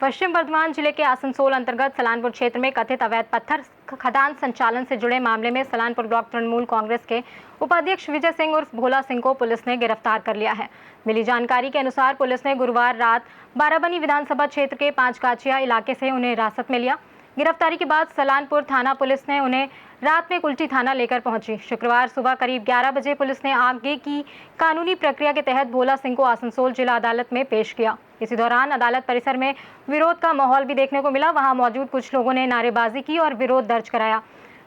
पश्चिम बर्धमान जिले के आसनसोल अंतर्गत सलानपुर क्षेत्र में कथित अवैध पत्थर खदान संचालन से जुड़े मामले में सलानपुर ब्लॉक तृणमूल कांग्रेस के उपाध्यक्ष विजय सिंह उर्फ भोला सिंह को पुलिस ने गिरफ्तार कर लिया है। मिली जानकारी के अनुसार पुलिस ने गुरुवार रात बाराबनी विधानसभा क्षेत्र के 5 गाछिया इलाके से उन्हें हिरासत में लिया। गिरफ्तारी के बाद सलानपुर थाना पुलिस ने उन्हें रात में कुल्टी थाना लेकर पहुंची। शुक्रवार सुबह करीब 11 बजे पुलिस ने आगे की कानूनी प्रक्रिया के तहत भोला सिंह को आसनसोल जिला अदालत में पेश किया। इसी दौरान अदालत परिसर में विरोध का माहौल भी देखने को मिला। वहां मौजूद कुछ लोगों ने नारेबाजी की और विरोध दर्ज कराया।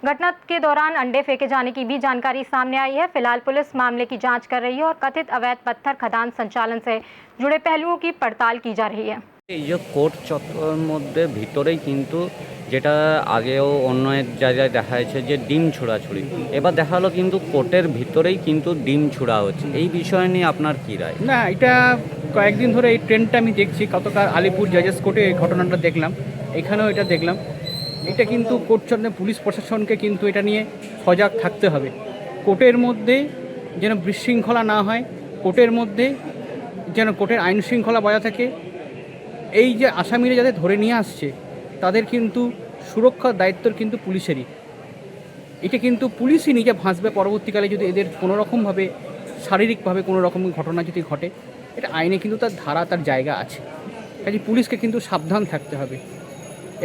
घटना के दौरान अंडे फेंके जाने की भी जानकारी सामने आई है। फिलहाल पुलिस मामले की जांच कर रही है और कथित अवैध पत्थर खदान संचालन से जुड़े पहलुओं की पड़ताल की जा रही है। ये कोर्ट चत्वर मध्य भितरेই কিন্তু যেটা আগেও অন্য এক জায়গায় দেখা যাচ্ছে যে ডিম ছোড়াছুড়ি, এবার দেখা হলো কিন্তু কোর্টের ভিতরেই কিন্তু ডিম ছোড়া হচ্ছে। এই বিষয় নিয়ে আপনার কি রায়? না, এটা কয়েকদিন ধরে এই ট্রেন্ডটা আমি দেখছি। গতকাল আলিপুর জাজেস কোর্টে এই ঘটনাটা দেখলাম, এখানেও এটা দেখলাম। এটা কিন্তু কোর্ট চত্বরে পুলিশ প্রশাসনকে কিন্তু এটা নিয়ে সজাগ থাকতে হবে। কোর্টের মধ্যে যেন বিশৃঙ্খলা না হয়, কোর্টের মধ্যে যেন কোর্টের আইন শৃঙ্খলা বজায় থাকে। এই যে আসামিরা যাদের ধরে নিয়ে আসছে তাদের কিন্তু সুরক্ষার দায়িত্ব কিন্তু পুলিশেরই। এটা কিন্তু পুলিশই নিজে ভাসবে পরবর্তীকালে যদি এদের কোনোরকমভাবে শারীরিকভাবে কোনো রকম ঘটনা যদি ঘটে। এটা আইনে কিন্তু তার ধারা, তার জায়গা আছে। কাজে পুলিশকে কিন্তু সাবধান থাকতে হবে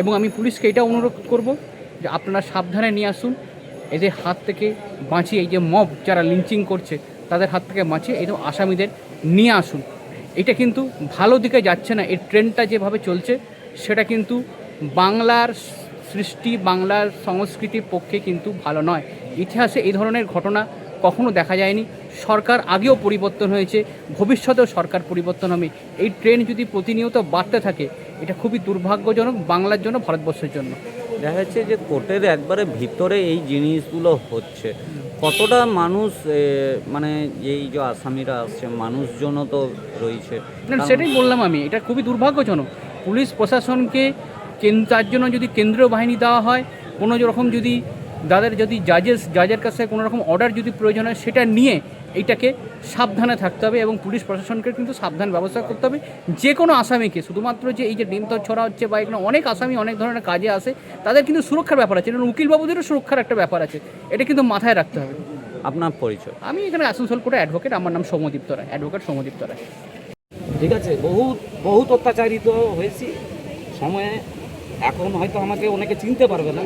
এবং আমি পুলিশকে এটা অনুরোধ করব যে আপনারা সাবধানে নিয়ে আসুন, এদের হাত থেকে বাঁচিয়ে, এই যে মব যারা লিঞ্চিং করছে তাদের হাত থেকে বাঁচিয়ে এই আসামিদের নিয়ে আসুন। এটা কিন্তু ভালো দিকে যাচ্ছে না। এই ট্রেন্ডটা যেভাবে চলছে সেটা কিন্তু বাংলার সৃষ্টি, বাংলার সংস্কৃতির পক্ষে কিন্তু ভালো নয়। ইতিহাসে এই ধরনের ঘটনা কখনো দেখা যায়নি। সরকার আগেও পরিবর্তন হয়েছে, ভবিষ্যতেও সরকার পরিবর্তন হবে। এই ট্রেন্ড যদি প্রতিনিয়ত বাড়তে থাকে এটা খুবই দুর্ভাগ্যজনক বাংলার জন্য, ভারতবর্ষের জন্য। দেখা যাচ্ছে যে কোর্টের একবারে ভিতরে এই জিনিসগুলো হচ্ছে, কতটা মানুষ মানে এই যে আসামিরা আসছে মানুষজনও তো রয়েছে। না, সেটাই বললাম আমি, এটা খুবই দুর্ভাগ্যজনক। পুলিশ প্রশাসনকে তার জন্য যদি কেন্দ্রীয় বাহিনী দেওয়া হয়, কোনো রকম যদি তাদের যদি জাজের কাছে কোনো রকম অর্ডার যদি প্রয়োজন হয় সেটা নিয়ে এইটাকে সাবধানে থাকতে হবে এবং পুলিশ প্রশাসনকে কিন্তু সাবধান ব্যবস্থা করতে হবে। যে কোনো আসামিকে, শুধুমাত্র যে এই যে ডিম তো ছড়া হচ্ছে বা এখানে অনেক আসামি অনেক ধরনের কাজে আসে, তাদের কিন্তু সুরক্ষার ব্যাপার আছে, উকিলবাবুদেরও সুরক্ষার একটা ব্যাপার আছে। এটা কিন্তু মাথায় রাখতে হবে। আপনার পরিচয়? আমি এখানে আসানসোল কোর্টে অ্যাডভোকেট, আমার নাম সৌম্যদীপ্ত রায়, অ্যাডভোকেট সৌম্যদীপ্ত রায়। ঠিক আছে, বহুত অত্যাচারিত হয়েছি সময়ে। এখন হয়তো আমাকে অনেকে চিনতে পারবে না,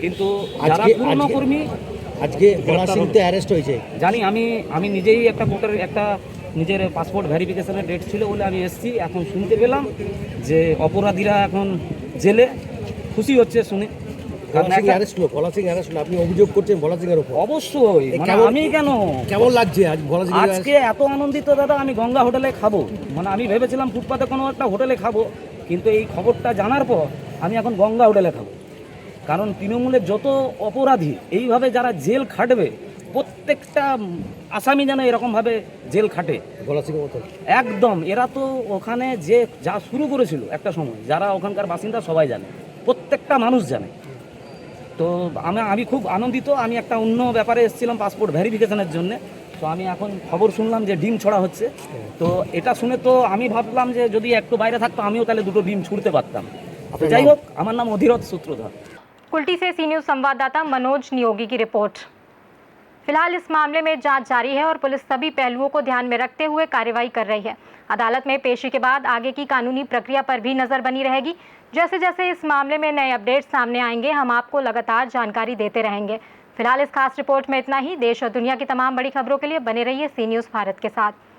কিন্তু যারা পুরনো কর্মী, আজকে ভোলা সিং তো অ্যারেস্ট হয়েছে জানি। আমি নিজেই একটা কোর্টের একটা নিজের পাসপোর্ট ভেরিফিকেশনের ডেট ছিল বলে আমি এসেছি। এখন শুনতে পেলাম যে অপরাধীরা এখন জেলে। খুশি হচ্ছে শুনে। ভোলা সিং অ্যারেস্ট হলো, আপনি অভিযোগ করছেন ভোলা সিং এর উপর? অবশ্যই, মানে আমি কেন, কেমন লাগছে আজ ভোলা সিং আজকে এত আনন্দিত দাদা। আমি গঙ্গা হোটেলে খাবো, মানে আমি ভেবেছিলাম ফুটপাতে কোনো একটা হোটেলে খাবো, কিন্তু এই খবরটা জানার পর আমি এখন গঙ্গা হোটেলে খাবো। কারণ তৃণমূলের যত অপরাধী এইভাবে যারা জেল খাটবে, প্রত্যেকটা আসামি যেন এরকমভাবে জেল খাটে ভোলা সিং মতো একদম। এরা তো ওখানে যে যা শুরু করেছিল একটা সময়, যারা ওখানকার বাসিন্দা সবাই জানে, প্রত্যেকটা মানুষ জানে। তো আমি খুব আনন্দিত। আমি একটা অন্য ব্যাপারে এসেছিলাম পাসপোর্ট ভেরিফিকেশনের জন্য। তো আমি এখন খবর শুনলাম যে ডিম ছড়া হচ্ছে। তো এটা শুনে তো আমি ভাবলাম যে যদি একটু বাইরে থাকতো আমিও তাহলে দুটো ডিম ছুড়তে পারতাম। যাই হোক, আমার নাম অধীরথ সূত্রধর। कुल्टी से सी न्यूज संवाददाता मनोज नियोगी की रिपोर्ट। फिलहाल इस मामले में जांच जारी है और पुलिस सभी पहलुओं को ध्यान में रखते हुए कार्रवाई कर रही है। अदालत में पेशी के बाद आगे की कानूनी प्रक्रिया पर भी नजर बनी रहेगी। जैसे जैसे इस मामले में नए अपडेट सामने आएंगे हम आपको लगातार जानकारी देते रहेंगे। फिलहाल इस खास रिपोर्ट में इतना ही। देश और दुनिया की तमाम बड़ी खबरों के लिए बने रहिए सी न्यूज भारत के साथ।